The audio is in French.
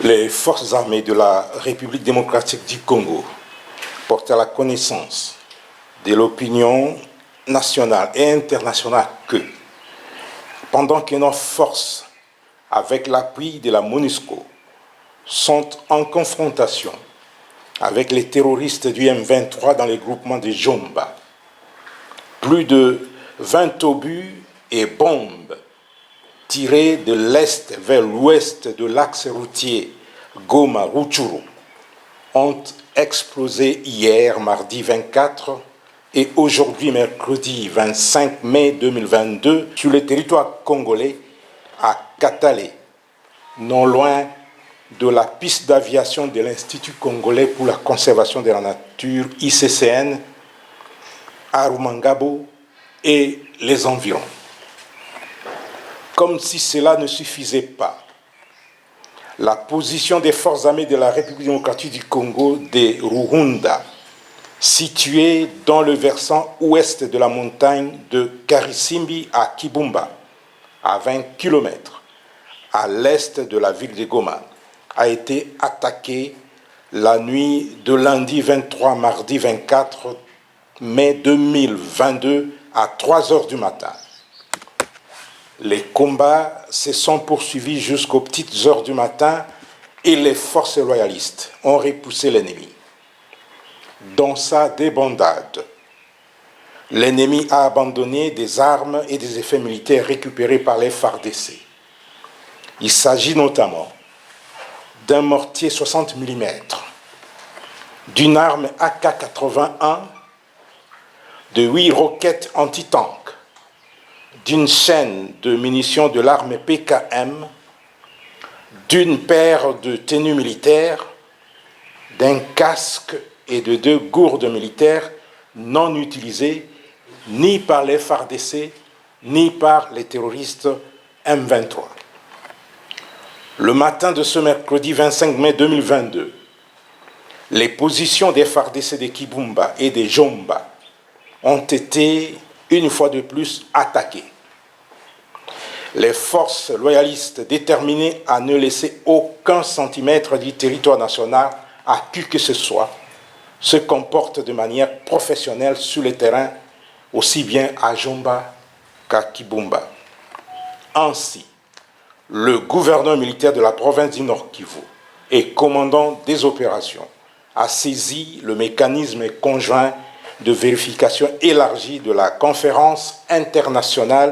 Les forces armées de la République démocratique du Congo portent à la connaissance de l'opinion nationale et internationale que, pendant que nos forces, avec l'appui de la MONUSCO, sont en confrontation avec les terroristes du M23 dans les groupements de Jomba, plus de 20 obus et bombes tirés de l'est vers l'ouest de l'axe routier Goma-Rutshuru ont explosé hier, mardi 24, et aujourd'hui, mercredi 25 mai 2022, sur le territoire congolais à Katale, non loin de la piste d'aviation de l'Institut congolais pour la conservation de la nature, ICCN, à Rumangabo et les environs. Comme si cela ne suffisait pas, la position des forces armées de la République démocratique du Congo de Ruhunda, située dans le versant ouest de la montagne de Karisimbi à Kibumba, à 20 km à l'est de la ville de Goma, a été attaquée la nuit de lundi 23 mardi 24 mai 2022 à 3 heures du matin. Les combats se sont poursuivis jusqu'aux petites heures du matin et les forces royalistes ont repoussé l'ennemi. Dans sa débandade, l'ennemi a abandonné des armes et des effets militaires récupérés par les FARDC. Il s'agit notamment d'un mortier 60 mm, d'une arme AK-81, de 8 roquettes anti-tank, d'une chaîne de munitions de l'arme PKM, d'une paire de tenues militaires, d'un casque et de 2 gourdes militaires non utilisées ni par les FARDC ni par les terroristes M23. Le matin de ce mercredi 25 mai 2022, les positions des FARDC de Kibumba et de Jomba ont été une fois de plus attaquées. Les forces loyalistes déterminées à ne laisser aucun centimètre du territoire national à qui que ce soit se comportent de manière professionnelle sur le terrain, aussi bien à Jomba qu'à Kibumba. Ainsi, le gouverneur militaire de la province du Nord Kivu et commandant des opérations a saisi le mécanisme conjoint de vérification élargie de la conférence internationale